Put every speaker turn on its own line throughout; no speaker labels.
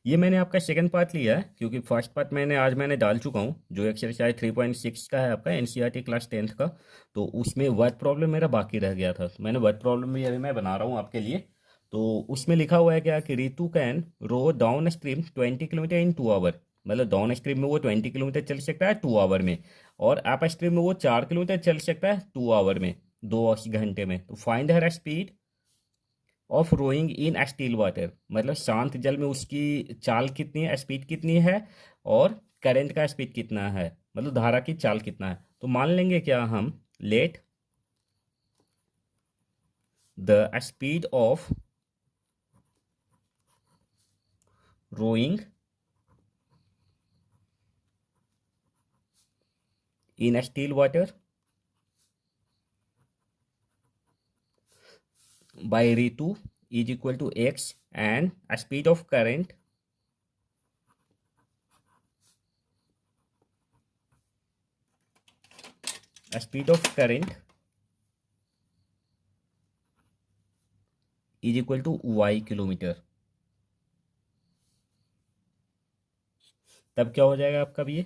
ये मैंने आपका सेकंड पार्ट लिया है, क्योंकि फर्स्ट पार्ट मैंने डाल चुका हूँ, जो एक्सरसाइज 3.6 का है आपका एनसीईआरटी क्लास 10th का। तो उसमें वर्ड प्रॉब्लम मेरा बाकी रह गया था, तो मैंने वर्ड प्रॉब्लम भी अभी मैं बना रहा हूँ आपके लिए। तो उसमें लिखा हुआ है क्या कि Ritu can row down stream 20 kilometre in 2 hour. मतलब डाउन स्ट्रीम में वो 20 किलोमीटर चल सकता है 2 आवर में, और अप स्ट्रीम में वो 4 किलोमीटर चल सकता है 2 आवर में, 2 घंटे में। तो find her speed of rowing in still water, मतलब शांत जल में उसकी चाल कितनी है, स्पीड कितनी है, और करंट का स्पीड कितना है, मतलब धारा की चाल कितना है। तो मान लेंगे क्या हम, let the speed of rowing in still water by Ritu is equal to X, and speed of current speed of current is equal to Y kilometre. तब क्या हो जाएगा आपका भी, ये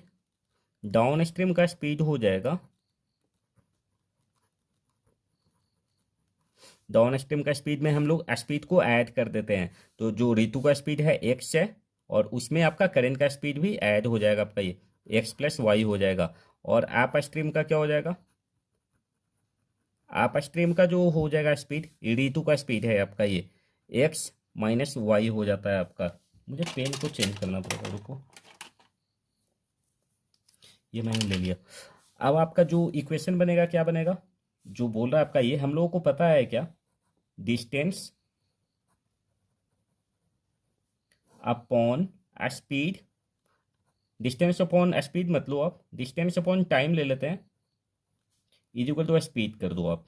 डाउन स्ट्रीम का स्पीड हो जाएगा, डाउन स्ट्रीम का स्पीड में हम लोग स्पीड को ऐड कर देते हैं। तो जो ऋतु का स्पीड है एक्स है, और उसमें आपका करंट का स्पीड भी ऐड हो जाएगा आपका, ये एक्स प्लस वाई हो जाएगा। और अप स्ट्रीम का क्या हो जाएगा, अप स्ट्रीम का जो हो जाएगा स्पीड, ऋतु का स्पीड है आपका, ये एक्स माइनस वाई हो जाता है आपका। मुझे पेन को चेंज करना पड़ेगा, रुको, ये मैंने ले लिया। अब आपका जो इक्वेशन बनेगा क्या बनेगा, जो बोल रहा है आपका, ये हम लोगों को पता है क्या, distance upon speed, distance upon speed मत लो आप, डिस्टेंस अपॉन टाइम ले लेते हैं, इज इक्वल टू स्पीड कर दो आप।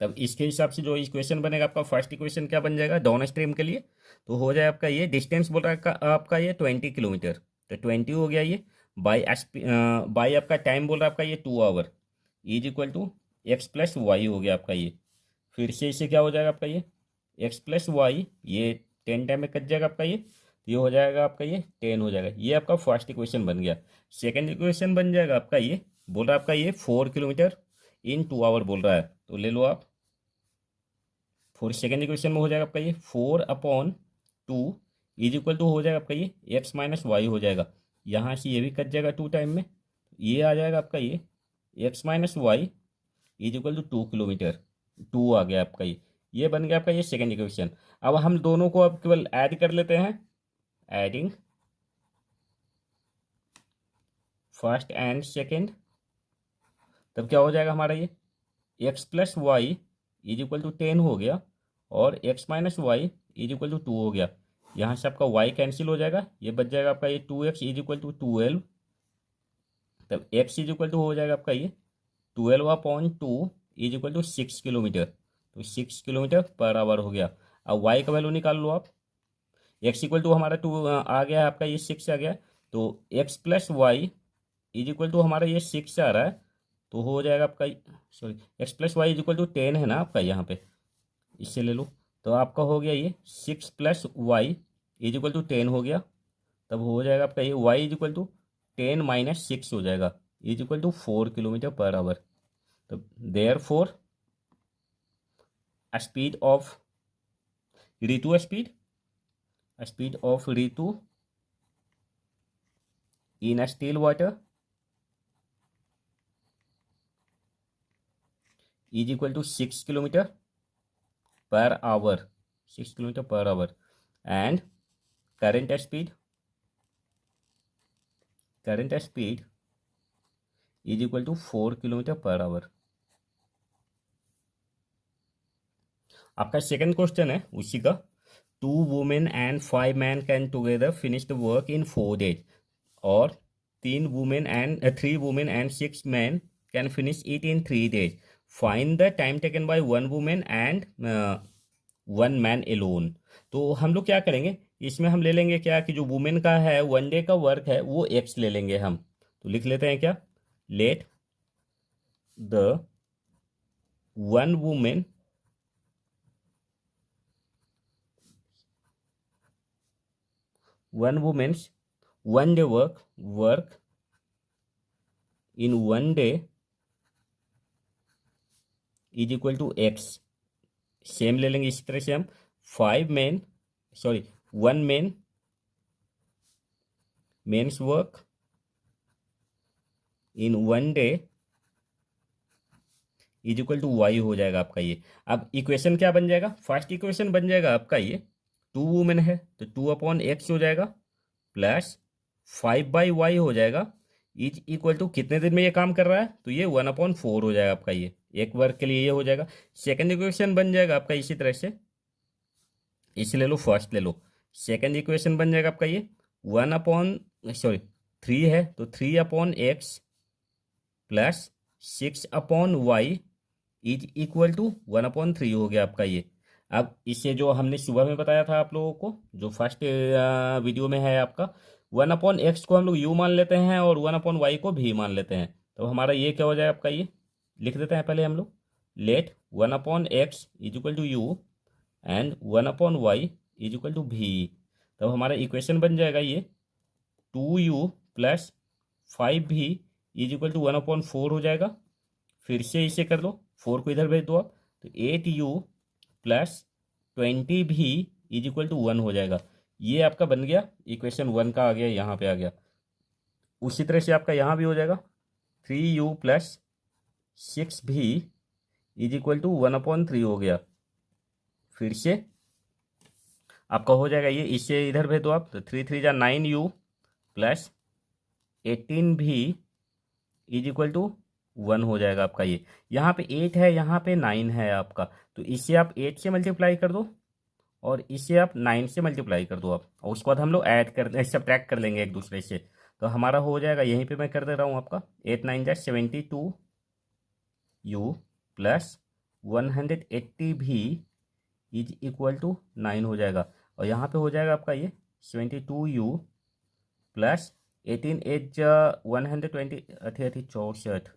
तब इसके हिसाब से जो इक्वेशन बनेगा आपका, फर्स्ट इक्वेशन क्या बन जाएगा डाउन स्ट्रीम के लिए, तो हो जाए आपका ये डिस्टेंस बोल रहा है आपका ये 20 किलोमीटर, तो 20 हो गया ये, बाई बाई आपका टाइम बोल रहा है आपका ये 2 hour, is equal to X plus Y हो गया आपका ये। फिर से इससे क्या हो जाएगा आपका ये एक्स प्लस वाई, ये 10 टाइम में कट जाएगा आपका ये हो जाएगा आपका ये 10 हो जाएगा। ये आपका फर्स्ट इक्वेशन बन गया। सेकंड इक्वेशन बन जाएगा आपका, ये बोल रहा है आपका ये 4 किलोमीटर इन 2 आवर बोल रहा है, तो ले लो आप। फोर सेकेंड इक्वेशन में हो जाएगा आपका ये 4/2 इज इक्वल टू हो जाएगा आपका ये एक्स माइनस वाई हो जाएगा। यहाँ से ये भी कट जाएगा 2 टाइम में, ये आ जाएगा आपका ये X minus Y is equal to 2 kilometre, 2 आ गया आपका ये बन गया आपका ये सेकेंड इक्वेशन। अब हम दोनों को अब केवल ऐड कर लेते हैं, एडिंग फर्स्ट एंड सेकेंड। तब क्या हो जाएगा हमारा ये X plus Y is equal to 10 हो गया, और X minus Y is equal to 2 हो गया। यहाँ से आपका वाई कैंसिल हो जाएगा, ये बच जाएगा आपका ये 2x इज इक्वल टू 12। तब x इज इक्वल टू हो जाएगा आपका ये 12/2 इज इक्वल टू 6 किलोमीटर, तो 6 किलोमीटर पर आवर हो गया। अब y का वैल्यू निकाल लो आप, x इक्वल टू हमारा 2 आ गया है आपका, ये 6 आ गया, तो x plus Y is equal to हमारा ये 6 आ रहा है, तो हो जाएगा आपका, sorry, X plus Y is equal to 10 है ना आपका यहाँ पे, इससे ले लो। तो आपका हो गया ये 6 + y इज इक्वल टू 10 हो गया। तब हो जाएगा आपका ये y इज इक्वल टू 10 - 6 हो जाएगा, is equal to 4 kilometre per hour. तो therefore speed of Ritu speed of Ritu in still water is equal to 6 kilometre per hour, 6 kilometre per hour. And current speed is equal to 4 kilometre per hour. आपका second question है उसी का, 2 women and 5 men can together finish the work in 4 days, और 3 women and 6 men can finish it in 3 days। Find the time taken by 1 woman and 1 man alone. तो हम लोग क्या करेंगे, इसमें हम ले लेंगे क्या कि जो वुमेन का है 1 डे का वर्क है वो एक्स ले लेंगे हम। तो लिख लेते हैं क्या, let the 1 woman one women's one day work in one day is equal to X. Same ले लेंगे इसी तरह से हम, 1 men's work in one day is equal to Y हो जाएगा आपका ये। अब इक्वेशन क्या बन जाएगा, फर्स्ट इक्वेशन बन जाएगा आपका ये, 2 वुमेन है तो 2/x हो जाएगा, प्लस 5/y हो जाएगा, इज इक्वल टू कितने दिन में ये काम कर रहा है, तो ये 1/4 हो जाएगा आपका ये, एक वर्ग के लिए ये हो जाएगा। सेकंड इक्वेशन बन जाएगा आपका इसी तरह से, इसे ले लो, फर्स्ट ले लो, सेकंड इक्वेशन बन जाएगा आपका ये 3 है तो 3/x plus 6/y is equal to 1/3 हो गया आपका ये। अब इसे जो हमने सुबह में बताया था आप लोगों को, जो फर्स्ट वीडियो में है आपका, 1/x को हम लोग u मान लेते हैं और 1/y को भी मान लेते हैं, तो हमारा ये क्या हो जाए आपका ये, लिख देते हैं पहले हम लोग, let 1/x is equal to u and 1/y is equal to भी। तब हमारा इक्वेशन बन जाएगा ये 2u plus 5v is equal to 1/4 हो जाएगा। फिर से इसे कर लो, 4 को इधर भेज दो आप, तो 8u plus 20v is equal to 1 हो जाएगा। ये आपका बन गया इक्वेशन 1 का, आ गया यहाँ पे आ गया। उसी तरह से आपका यहाँ भी हो जाएगा 3u plus 6v is equal to 1/3 हो गया। फिर से आपका हो जाएगा ये, इससे इधर भेज दो आप, तो 3 3 जा 9u plus 18v is equal to 1 हो जाएगा आपका ये। यहाँ पे 8 है, यहाँ पे 9 है आपका, तो इसे आप 8 से मल्टीप्लाई कर दो और इसे आप 9 से मल्टीप्लाई कर दो आप, और उसके बाद हम लोग ऐड कर सब्ट्रैक्ट कर लेंगे एक दूसरे से, तो हमारा हो जाएगा, यहीं पे मैं कर दे रहा हूँ आपका, 8 9 जा 72u plus 180v is equal to 9 हो जाएगा। और यहाँ पे हो जाएगा आपका ये 72u प्लस 18 8 120 64,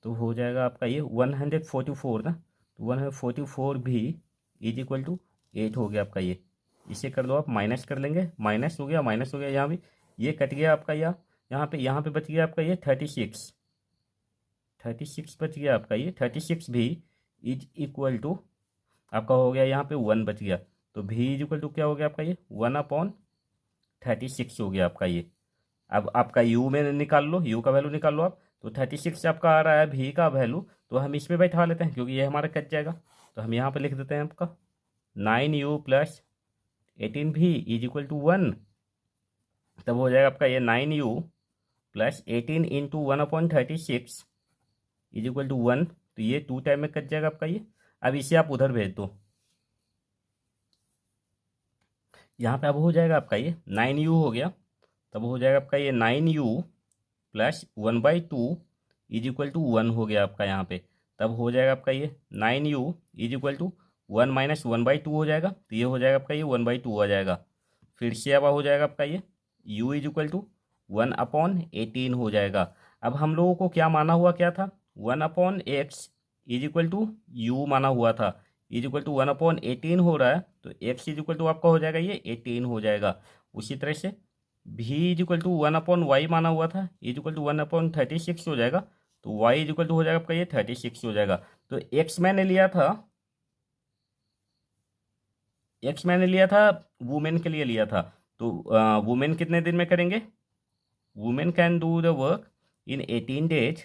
तो हो जाएगा आपका ये 144 ना, तो 144 भी इज इक्वल टू 8 हो गया आपका ये। इसे कर दो आप, माइनस कर लेंगे, माइनस हो गया यहाँ भी, ये कट गया आपका यहाँ पे बच गया आपका ये 36 बच गया आपका ये, 36 भी इज इक्वल टू आपका हो गया यहाँ पे 1 बच गया, तो भी इज इक्वल टू क्या हो गया आपका ये 1/36 हो गया आपका ये। अब आपका u में निकाल लो, u का वैल्यू निकाल लो आप, तो 36 आपका आ रहा है भी का वैल्यू, तो हम इसमें बैठा लेते हैं क्योंकि ये हमारा कट जाएगा, तो हम यहाँ पे लिख देते हैं आपका 9u plus 18v is equal to 1। तब हो जाएगा आपका ये 9u plus 18 into 1/36 is equal to 1, तो ये 2 टाइम में कट जाएगा आपका ये। अब इसे आप उधर भेज दो, यहाँ पे अब हो जाएगा आपका ये 9u हो गया, तब हो जाएगा आपका ये 9u plus 1/2 is equal to 1 हो गया आपका यहाँ पे। तब हो जाएगा आपका ये 9u is equal to 1 minus 1/2 हो जाएगा, तो ये हो जाएगा आपका ये 1/2 आ जाएगा। फिर से अब हो जाएगा आपका ये u इज इक्वल टू 1/18 हो जाएगा। अब हम लोगों को क्या माना हुआ क्या था, 1/x is equal to u माना हुआ था, इज इक्वल टू 1/18 हो रहा है, तो x इज इक्वल टू आपका हो जाएगा ये 18 हो जाएगा। उसी तरह से v is equal to 1/y माना हुआ था, इज इक्वल टू 1/36 हो जाएगा, तो y इज इक्वल टू हो जाएगा आपका ये 36 हो जाएगा। तो x मैंने लिया था वुमेन के लिए लिया था, तो वुमेन कितने दिन में करेंगे, women can do the work in 18 days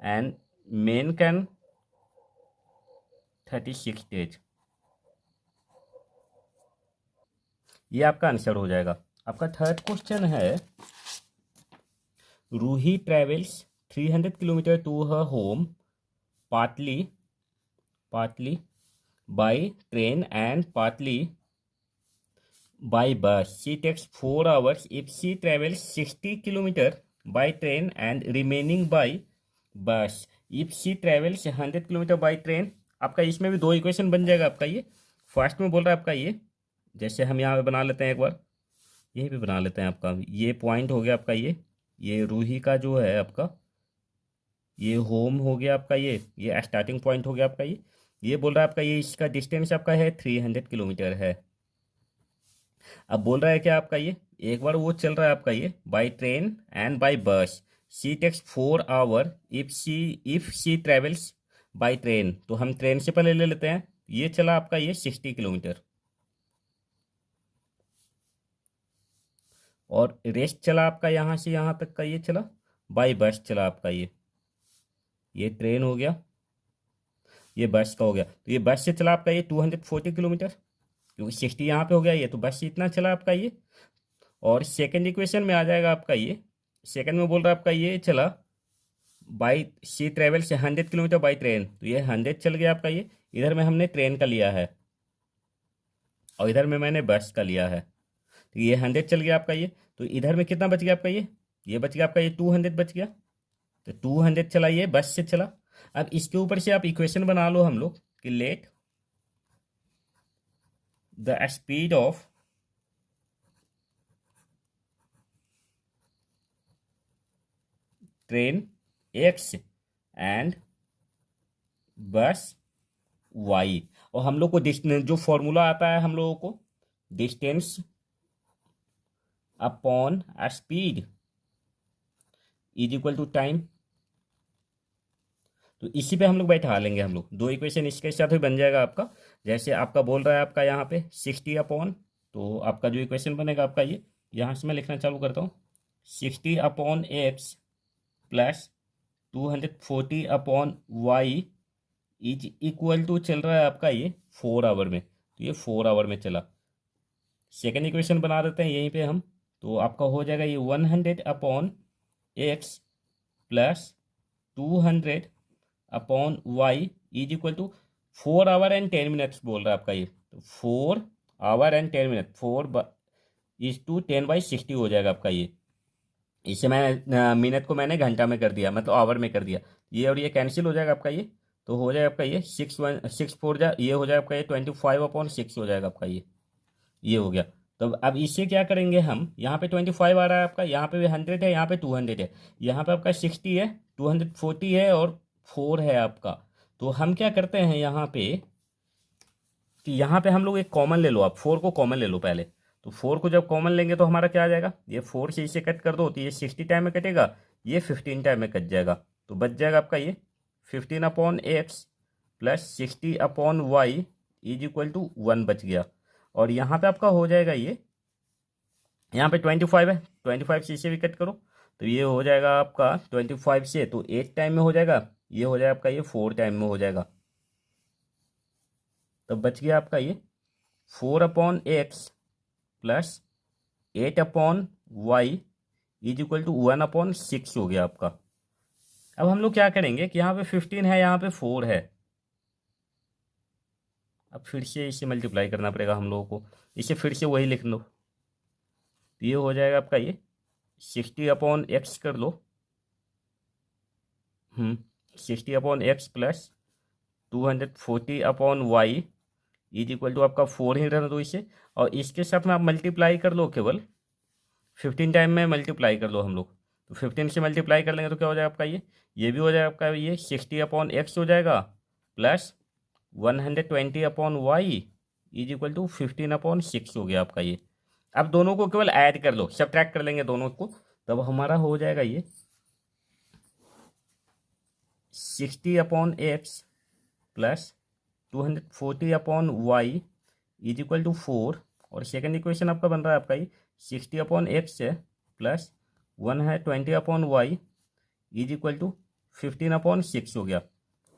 and main can 36 days। ये आपका आंसर हो जाएगा। आपका थर्ड क्वेश्चन है, Ruhi travels 300 kilometres to her home partly by train and partly by bus. She takes 4 hours if she travels 60 kilometer by train and remaining by bus if she travels 100 kilometer by train। आपका इसमें भी 2 equation बन जाएगा आपका ये। First में बोल रहा है आपका ये, जैसे हम यहाँ पे बना लेते हैं, एक बार यहीं पे बना लेते हैं आपका, ये पॉइंट हो गया आपका ये रूही का जो है आपका, ये होम हो गया आपका, ये स्टार्टिंग पॉइंट हो गया आपका ये बोल रहा है आपका ये, इसका डिस्टेंस आपका है 300 किलोमीटर है। अब बोल रहा है क्या आपका ये, एक बार वो चल रहा है आपका ये by train and by bus, she takes 4 hour if she travels by train. तो हम ट्रेन से पहले ले लेते हैं, ये चला आपका ये 60 किलोमीटर, और रेस्ट चला आपका यहाँ से यहाँ तक का ये चला बाई बस चला आपका ये ट्रेन हो गया, ये बस का हो गया। तो ये बस से चला आपका ये 240 किलोमीटर, क्योंकि 60 यहाँ पे हो गया ये, तो बस से इतना चला आपका ये। और सेकंड इक्वेशन में आ जाएगा आपका ये, सेकंड में बोल रहा है आपका ये चला बाई शी ट्रेवल से 100 किलोमीटर बाई ट्रेन, तो ये 100 चल गया आपका ये, इधर में हमने ट्रेन का लिया है और इधर में मैंने बस का लिया है, तो ये 100 चल गया आपका ये। तो इधर में कितना बच गया आपका ये बच गया आपका ये 200 बच गया। तो 200 चला ये बस से चला। अब इसके ऊपर से आप इक्वेशन बना लो हम लोग कि late the speed of train x and बस वाई, और हम लोग को डिस्टेंस जो फॉर्मूला आता है हम लोगों को, distance upon speed is equal to time. तो इसी पे हम लोग बैठा लेंगे, हम लोग दो इक्वेशन इसके साथ ही बन जाएगा आपका। जैसे आपका बोल रहा है आपका यहाँ पे 60 अपॉन, तो आपका जो इक्वेशन बनेगा आपका ये, यहाँ से मैं लिखना चालू करता हूँ, 60 upon X plus 240 upon Y is equal to चल रहा है आपका ये 4 आवर में, तो ये 4 आवर में चला। सेकेंड इक्वेशन बना देते हैं यहीं पे हम, तो आपका हो जाएगा ये 100 upon X plus 200 upon Y is equal to 4 hour and 10 minutes बोल रहा है आपका ये, तो 4 आवर एंड 10 मिनट, 4:10/60 हो जाएगा आपका ये। इसे मैं मिनट को मैंने घंटा में कर दिया, मतलब आवर में कर दिया, ये और ये कैंसिल हो जाएगा आपका ये, तो हो जाएगा आपका ये 6 4 ये हो जाएगा आपका ये 25/6 हो जाएगा आपका ये हो गया। तो अब इससे क्या करेंगे हम, यहाँ पे 25 आ रहा है आपका, यहाँ पे भी 100 है, यहाँ पे 200 है, यहाँ पे आपका 60 है, 240 है और 4 है आपका। तो हम क्या करते हैं यहाँ पे कि यहाँ पे हम लोग एक कॉमन ले लो, आप 4 को कॉमन ले लो पहले। तो 4 को जब कॉमन लेंगे तो हमारा क्या आ जाएगा, ये 4 से इसे कट कर दो तो ये 60 टाइम में कटेगा, ये 15 टाइम में कट जाएगा, तो बच जाएगा आपका ये 15 upon X plus 60 upon Y is equal to 1 बच गया। और यहाँ पे आपका हो जाएगा ये, यहाँ पे 25 है, 25 से इसे भी कट करो, तो ये हो जाएगा आपका 25 से, तो 8 टाइम में हो जाएगा, ये हो जाएगा आपका ये 4 टाइम में हो जाएगा। तो बच गया आपका ये 4 upon X plus 8 upon Y is equal to 1/6 हो गया आपका। अब हम लोग क्या करेंगे कि यहाँ पे 15 है, यहाँ पे 4 है, अब फिर से इसे मल्टीप्लाई करना पड़ेगा हम लोगों को, इसे फिर से वही लिख लो, तो ये हो जाएगा आपका ये 60/x कर लो, 60/x plus 240/y is equal to आपका 4 ही रहना दो इसे, और इसके साथ में आप मल्टीप्लाई कर लो, केवल 15 टाइम में मल्टीप्लाई कर लो हम लोग, तो 15 से मल्टीप्लाई कर लेंगे तो क्या हो जाएगा आपका ये भी हो जाएगा आपका ये 60/x हो जाएगा plus 120/y is equal to 15/6 हो गया आपका ये। अब दोनों को केवल ऐड कर लो, सब्ट्रैक्ट कर लेंगे दोनों को, तब हमारा हो जाएगा ये 60/x plus 240/y is equal to 4, और सेकेंड इक्वेशन आपका बन रहा है आपका ये 60/x है plus 120/y is equal to 15/6 हो गया।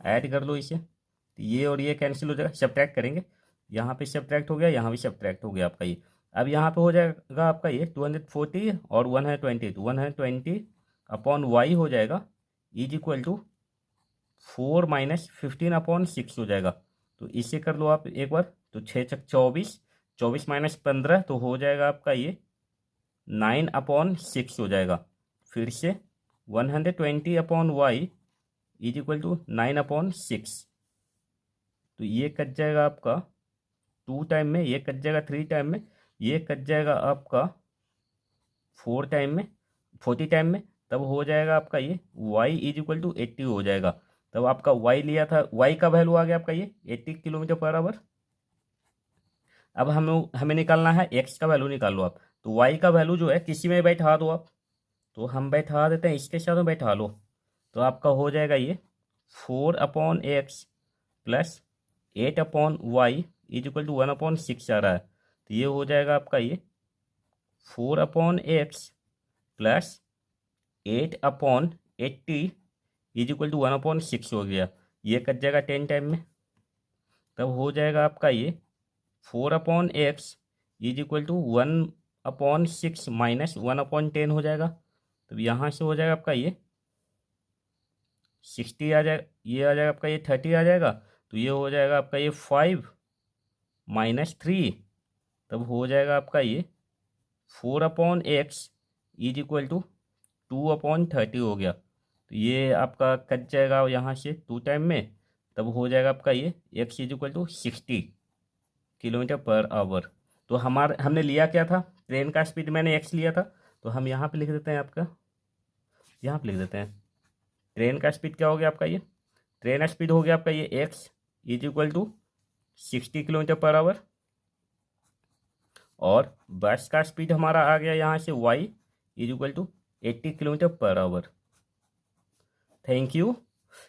ऐड कर लो इसे, तो ये और ये कैंसिल हो जाएगा, सब्ट्रैक्ट करेंगे, यहाँ पे सब्ट्रैक्ट हो गया, यहाँ भी सब्ट्रैक्ट हो गया आपका ये। अब यहाँ पे हो जाएगा आपका ये 240 और 120, तो 120/y हो जाएगा इज इक्वल टू 4 - 15/6 हो जाएगा। तो इसे कर लो आप एक बार, तो 6×6 = 24, 24 - 15 तो हो जाएगा आपका ये 9/6 हो जाएगा। फिर से 120/y इज इक्वल टू 9/6, तो ये कट जाएगा आपका 2 टाइम में, ये कट जाएगा 3 टाइम में, ये कट जाएगा आपका 4 टाइम में, 40 टाइम में, तब हो जाएगा आपका ये y इज इक्वल टू 80 हो जाएगा। तब आपका y लिया था, y का वैल्यू आ गया आपका ये 80 किलोमीटर पर आवर। अब हमें निकालना है एक्स का वैल्यू निकाल लो आप। तो वाई का वैल्यू जो है किसी में बैठा दो आप, तो हम बैठा देते हैं, इसके साथ में बैठा लो। तो आपका हो जाएगा ये 4/x plus 8/y is equal to 1/6 आ रहा है। तो ये हो जाएगा आपका ये 4/x plus 8/80 is equal to 1/6 हो गया। ये कट जाएगा 10 टाइम में, तब हो जाएगा आपका ये 4/x is equal to 1/6 minus 1/10 हो जाएगा। तो यहाँ से हो जाएगा आपका ये 60 आ जाएगा, ये आ जाएगा आपका ये 30 आ जाएगा। तो ये हो जाएगा आपका ये 5 माइनस 3, तब हो जाएगा आपका ये 4/x इज इक्वल टू 2/30 हो गया। तो ये आपका कट जाएगा यहाँ से 2 टाइम में, तब हो जाएगा आपका ये x is equal to 60 kilometre per hour. तो हमने लिया क्या था, ट्रेन का स्पीड मैंने x लिया था। तो हम यहाँ पे लिख देते हैं आपका, यहाँ पे लिख देते हैं ट्रेन का स्पीड क्या हो गया आपका, ये ट्रेन स्पीड हो गया आपका ये x is equal to 60 kilometre per hour, और बस का स्पीड हमारा आ गया यहाँ से y is equal to 80 kilometre per hour. Thank you.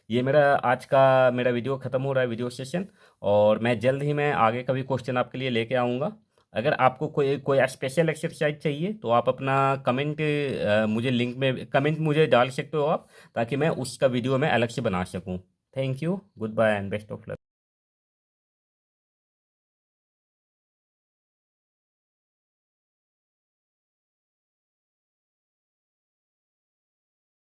ये आज का मेरा वीडियो ख़त्म हो रहा है, वीडियो सेशन, और मैं जल्द ही मैं आगे का भी क्वेश्चन आपके लिए लेके आऊँगा। अगर आपको कोई स्पेशल एक्सरसाइज चाहिए तो आप अपना कमेंट मुझे लिंक में कमेंट मुझे डाल सकते हो आप, ताकि मैं उसका वीडियो मैं अलग से बना सकूँ। Thank you, goodbye and best of luck.